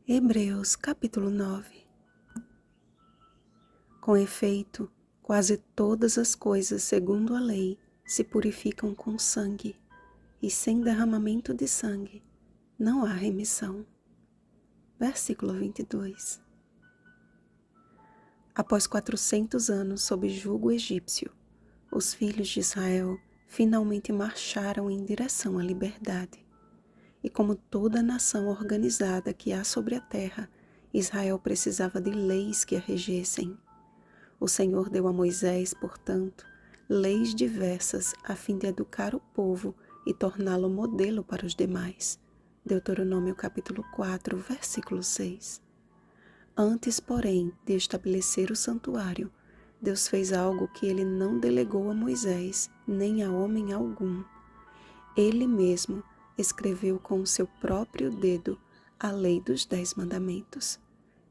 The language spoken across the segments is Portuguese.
Hebreus capítulo 9. Com efeito, quase todas as coisas segundo a lei se purificam com sangue, e sem derramamento de sangue não há remissão. Versículo 22. Após 400 anos sob jugo egípcio, os filhos de Israel finalmente marcharam em direção à liberdade. E como toda nação organizada que há sobre a terra, Israel precisava de leis que a regessem. O Senhor deu a Moisés, portanto, leis diversas a fim de educar o povo e torná-lo modelo para os demais. Deuteronômio capítulo 4, versículo 6. Antes, porém, de estabelecer o santuário, Deus fez algo que ele não delegou a Moisés, nem a homem algum. Ele mesmo escreveu com o seu próprio dedo a lei dos 10 mandamentos.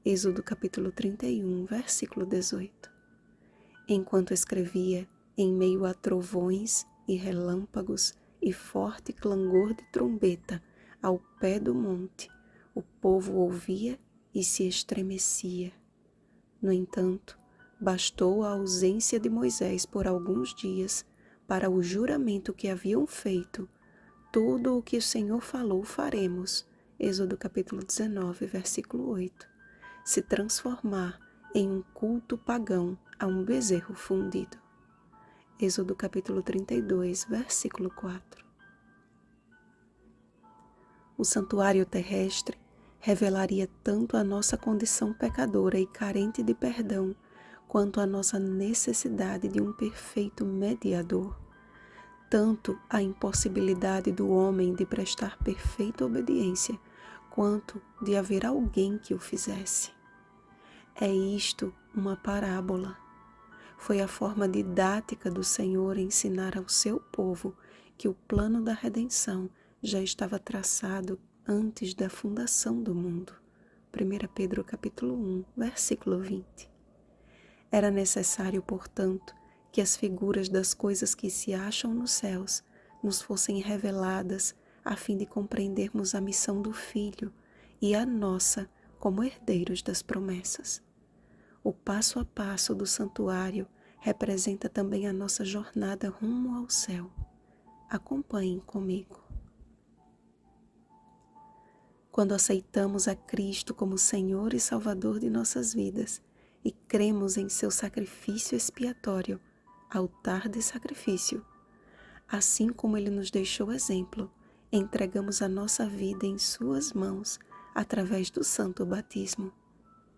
Êxodo capítulo 31, versículo 18. Enquanto escrevia, em meio a trovões e relâmpagos e forte clangor de trombeta ao pé do monte, o povo ouvia e se estremecia. No entanto, bastou a ausência de Moisés por alguns dias para o juramento que haviam feito: tudo o que o Senhor falou faremos, Êxodo capítulo 19, versículo 8, se transformar em um culto pagão a um bezerro fundido. Êxodo capítulo 32, versículo 4. O santuário terrestre revelaria tanto a nossa condição pecadora e carente de perdão, quanto a nossa necessidade de um perfeito mediador, tanto a impossibilidade do homem de prestar perfeita obediência, quanto de haver alguém que o fizesse. É isto uma parábola. Foi a forma didática do Senhor ensinar ao seu povo que o plano da redenção já estava traçado antes da fundação do mundo. 1 Pedro capítulo 1, versículo 20. Era necessário, portanto, que as figuras das coisas que se acham nos céus nos fossem reveladas a fim de compreendermos a missão do Filho e a nossa como herdeiros das promessas. O passo a passo do santuário representa também a nossa jornada rumo ao céu. Acompanhem comigo. Quando aceitamos a Cristo como Senhor e Salvador de nossas vidas e cremos em seu sacrifício expiatório, altar de sacrifício, assim como ele nos deixou exemplo, entregamos a nossa vida em suas mãos através do santo batismo,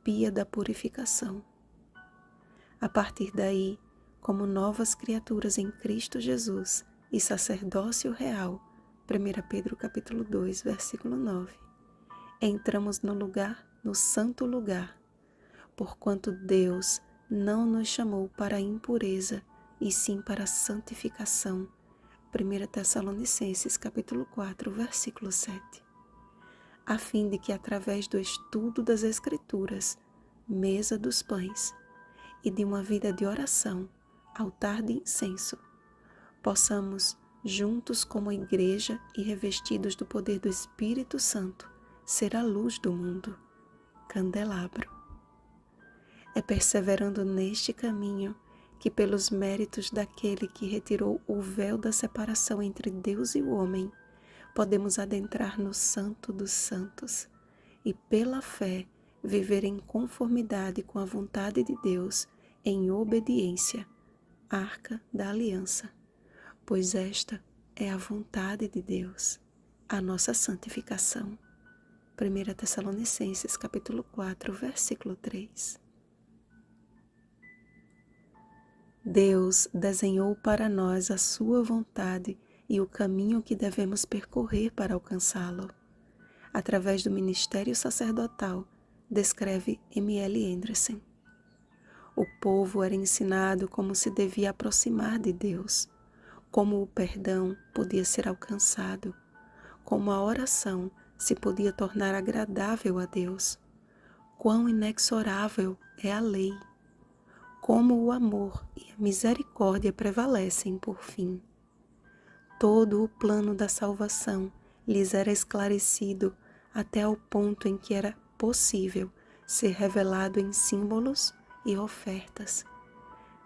pia da purificação. A partir daí, como novas criaturas em Cristo Jesus e sacerdócio real, 1 Pedro capítulo 2, versículo 9, entramos no santo lugar, porquanto Deus não nos chamou para a impureza, e sim para a santificação. 1 Tessalonicenses capítulo 4, versículo 7. A fim de que através do estudo das Escrituras, mesa dos pães, e de uma vida de oração, altar de incenso, possamos, juntos como igreja e revestidos do poder do Espírito Santo, ser a luz do mundo, candelabro. É perseverando neste caminho que, pelos méritos daquele que retirou o véu da separação entre Deus e o homem, podemos adentrar no Santo dos Santos e, pela fé, viver em conformidade com a vontade de Deus, em obediência, arca da aliança, pois esta é a vontade de Deus, a nossa santificação. 1 Tessalonicenses capítulo 4, versículo 3. Deus desenhou para nós a sua vontade e o caminho que devemos percorrer para alcançá-lo. Através do ministério sacerdotal, descreve M.L. Anderson. O povo era ensinado como se devia aproximar de Deus, como o perdão podia ser alcançado, como a oração se podia tornar agradável a Deus, quão inexorável é a lei, como o amor e a misericórdia prevalecem por fim. Todo o plano da salvação lhes era esclarecido até ao ponto em que era possível ser revelado em símbolos e ofertas.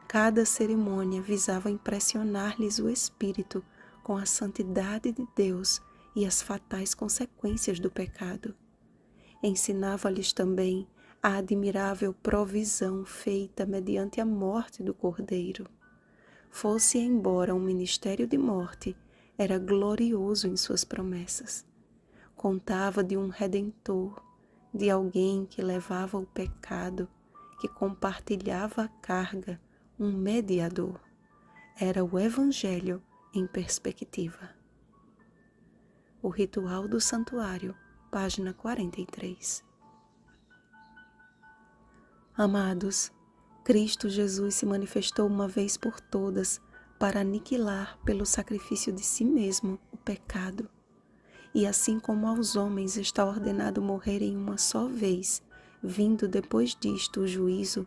Cada cerimônia visava impressionar-lhes o espírito com a santidade de Deus e as fatais consequências do pecado. Ensinava-lhes também a admirável provisão feita mediante a morte do Cordeiro. Fosse embora um ministério de morte, era glorioso em suas promessas. Contava de um Redentor, de alguém que levava o pecado, que compartilhava a carga, um mediador. Era o Evangelho em perspectiva. O Ritual do Santuário, página 43. Amados, Cristo Jesus se manifestou uma vez por todas para aniquilar pelo sacrifício de si mesmo o pecado. E assim como aos homens está ordenado morrerem uma só vez, vindo depois disto o juízo,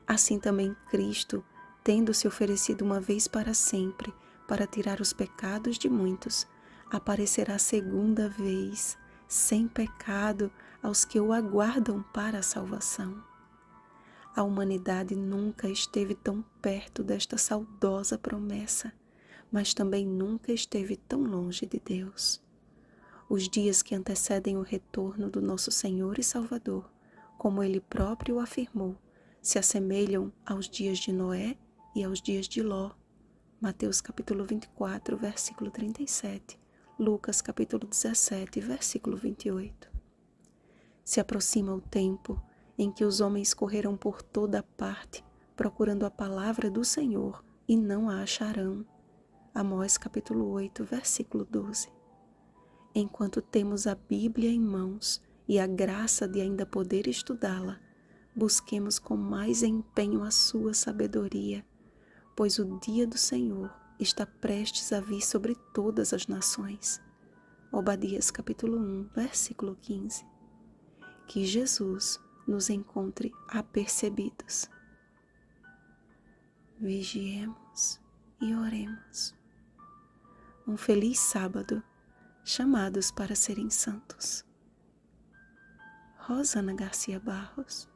assim também Cristo, tendo se oferecido uma vez para sempre, para tirar os pecados de muitos, aparecerá segunda vez, sem pecado, aos que o aguardam para a salvação. A humanidade nunca esteve tão perto desta saudosa promessa, mas também nunca esteve tão longe de Deus. Os dias que antecedem o retorno do nosso Senhor e Salvador, como Ele próprio afirmou, se assemelham aos dias de Noé e aos dias de Ló. Mateus capítulo 24, versículo 37. Lucas capítulo 17, versículo 28. Se aproxima o tempo em que os homens correrão por toda parte, procurando a palavra do Senhor, e não a acharão. Amós capítulo 8, versículo 12. Enquanto temos a Bíblia em mãos e a graça de ainda poder estudá-la, busquemos com mais empenho a sua sabedoria, pois o dia do Senhor está prestes a vir sobre todas as nações. Obadias capítulo 1, versículo 15. Que Jesus nos encontre apercebidos. Vigiemos e oremos. Um feliz sábado, chamados para serem santos. Rosana Garcia Barros.